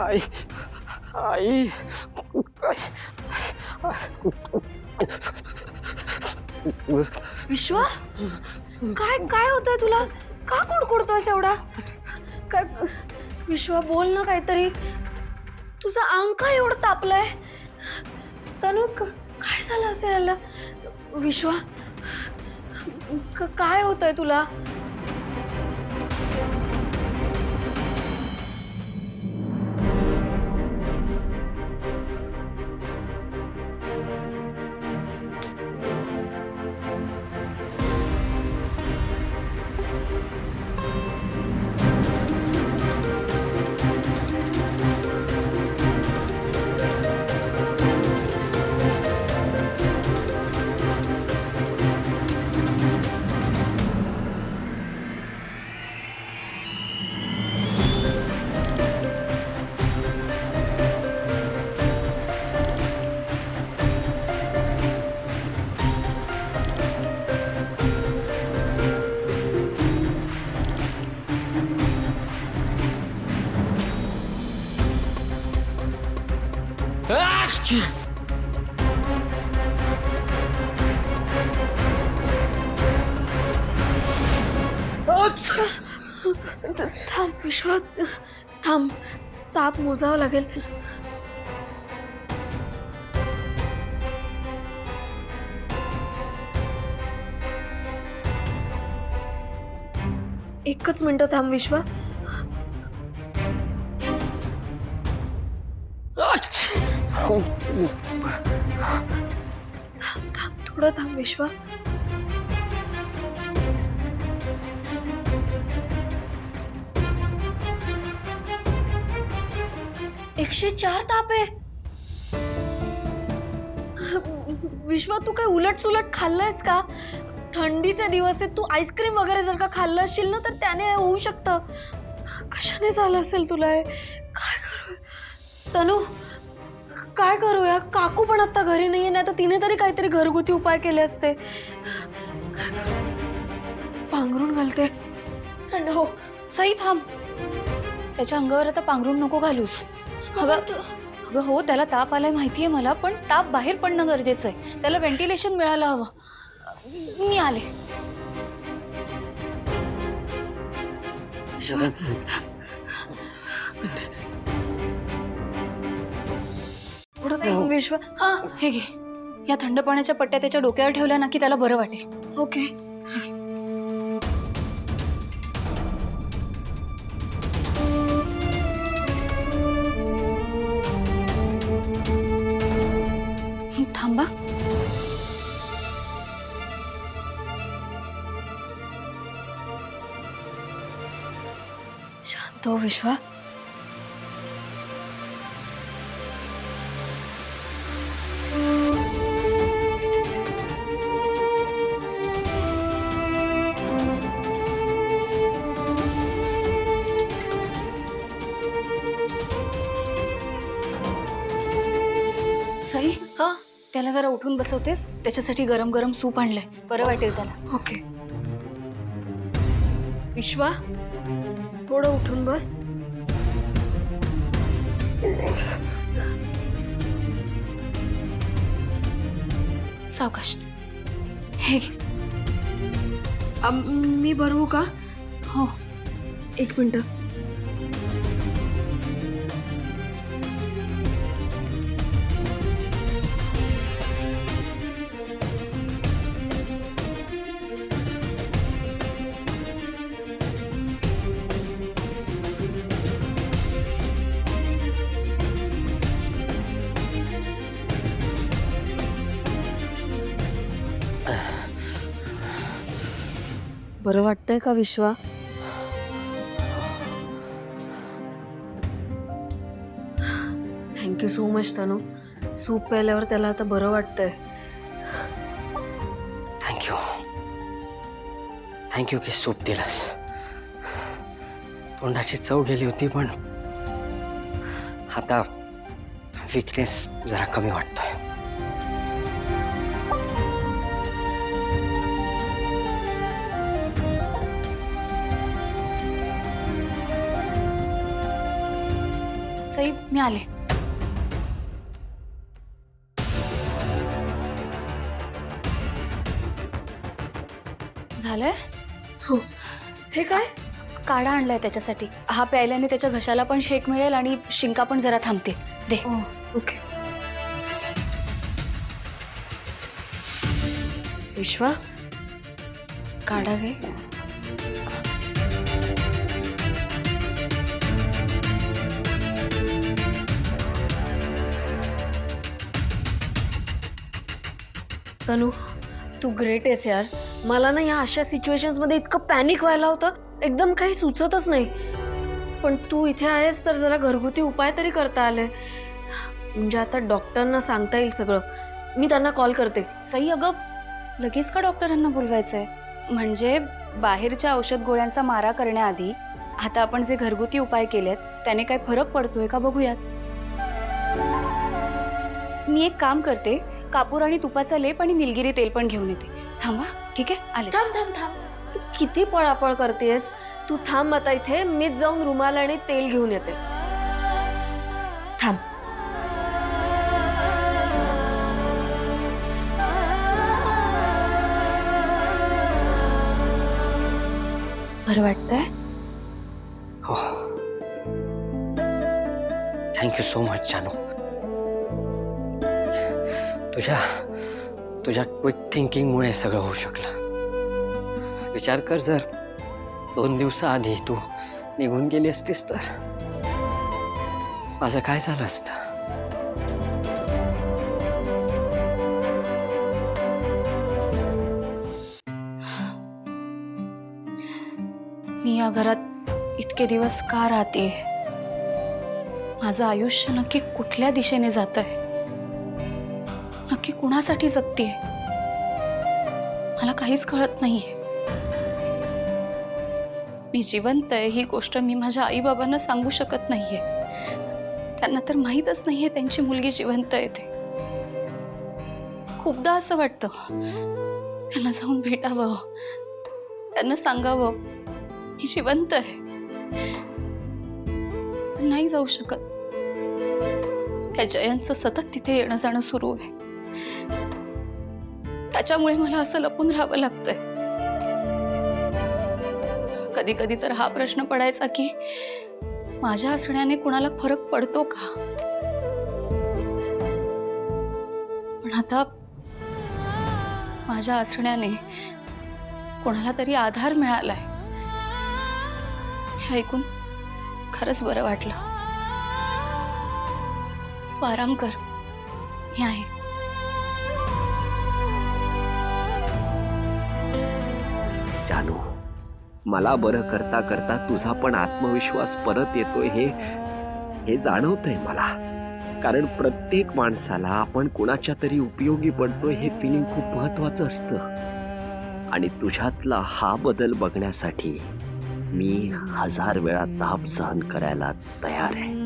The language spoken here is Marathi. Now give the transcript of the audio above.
आई आई विश्वा, काय काय होतंय तुला? का कुडकुडतोयस एवढा? काय विश्वा, बोल ना काहीतरी. तुझं अंग का एवढं तापलंय? तनु, काय झालं असेल याला? विश्वा, काय होतंय तुला? थांब विश्वा, थांब. ताप मोजावा लागेल. एकच मिनिट थांब विश्वा. थांब थांब, थोडं थांब विश्वा. 104 ताप आहे. विश्वा, तू काय उलट सुलट खाल्लंयस का? थंडीचे दिवस आहेत, तू आईस्क्रीम वगैरे जर का खाल्लं असशील ना तर त्याने होऊ शकतं. कशाने झालं असेल तुला हे? काय करू तनु? काय करूया? काकू पण आता घरी नाहीये, नाही तर तिने तरी काहीतरी घरगुती उपाय केले असते. काय करू? पांघरून घालते. हो सई, थांब. त्याच्या अंगावर आता पांघरून नको घालूस. अगं हो, त्याला ताप आलाय माहितीये मला, पण ताप बाहेर पडणं गरजेचं आहे. त्याला व्हेंटिलेशन मिळायला हवं. मी आले. विश्वा, हा, हे घे. या थंड पाण्याच्या पट्ट्या त्याच्या डोक्यावर ठेवल्या ना की त्याला बरं वाटेल. ओके. थांबा. शांत हो विश्वा. सई, हा, त्याला जरा उठून बसवतेस. त्याच्यासाठी गरम गरम सूप आणलंय, बरं वाटेल त्याला. ओके. विश्वा, थोडं उठून बस. सावकाश. हे घे. मी भरवू का? हो. एक मिनिट. बरं वाटतंय का विश्वा? थँक्यू सो मच तनु. सूप प्यायल्यावर त्याला आता बरं वाटतंय. थँक्यू थँक्यू की सूप दिलास. तोंडाची चव गेली होती, पण आता वीकनेस जरा कमी वाटतोय. सई मी आले. झालंय? हो. हे काय? काढा आणलाय त्याच्यासाठी. हा प्यायल्याने त्याच्या घशाला पण शेक मिळेल आणि शिंका पण जरा थांबते. दे. ओके. विश्वा, काढा घे. तनु, तू ग्रेट आहेस यार. मला ना या अशा सिच्युएशन्समध्ये इतकं पॅनिक व्हायला होतं, एकदम काही सुचतच नाही. पण तू इथे आहेस तर जरा घरगुती उपाय तरी करता आले. म्हणजे आता डॉक्टरना सांगता येईल सगळं. मी त्यांना कॉल करते. सई अगं, लगेच का डॉक्टरांना बोलवायचंय? म्हणजे बाहेरच्या औषध गोळ्यांचा मारा करण्याआधी आता आपण जे घरगुती उपाय केलेत त्याने काय फरक पडतोय का बघूयात. मी एक काम करते, कापूर आणि तुपाचा लेप आणि निलगिरी तेल पण घेऊन येते. थांबा. ठीक आहे, आले. थांब थांब थांब. तू किती पळापळ करतेस? तू थांब आता इथे. मीच जाऊन रुमाल आणि तेल घेऊन येते. थांब. बरं वाटतंय? हो. थँक्यू सो मच जानू. तुझ्या क्विक थिंकिंगमुळे सगळं होऊ शकलं. विचार कर, जर 2 दिवसाआधी तू निघून गेली असतीस तर माझं काय झालं असतं. मी या घरात इतके दिवस का राहते? माझं आयुष्य नक्की कुठल्या दिशेने जातंय? नक्की कुणासाठी जगते? मला काहीच कळत नाहीये. मी जिवंत आहे ही गोष्ट मी माझ्या आई बाबांना सांगू शकत नाहीये. त्यांना तर माहीतच नाहीये त्यांची मुलगी जिवंत आहे ते. खूपदा असं वाटतं त्यांना जाऊन भेटावं, त्यांना सांगावं मी जिवंत आहे. पण नाही जाऊ शकत. त्या जयंतचं सतत तिथे येणं जाणं सुरू आहे. त्याच्यामुळे मला असं लपून राहावं लागतंय. कधी कधी तर हा प्रश्न पडायचा की माझ्या हसण्याने कुणाला फरक पडतो का? पण आता माझ्या हसण्याने कोणाला तरी आधार मिळालाय. हे ऐकून खरंच बरं वाटलं. तू आराम कर, मी आहे. जानू, मला बरं करता करता तुझा पण आत्मविश्वास परत येतोय हे जाणवतंय मला. कारण प्रत्येक माणसाला आपण कुणाच्या तरी उपयोगी पडतोय हे फिलिंग खूप महत्वाचं असतं. आणि तुझ्यातला हा बदल बघण्यासाठी मी 1000 वेळा ताप सहन करायला तयार आहे.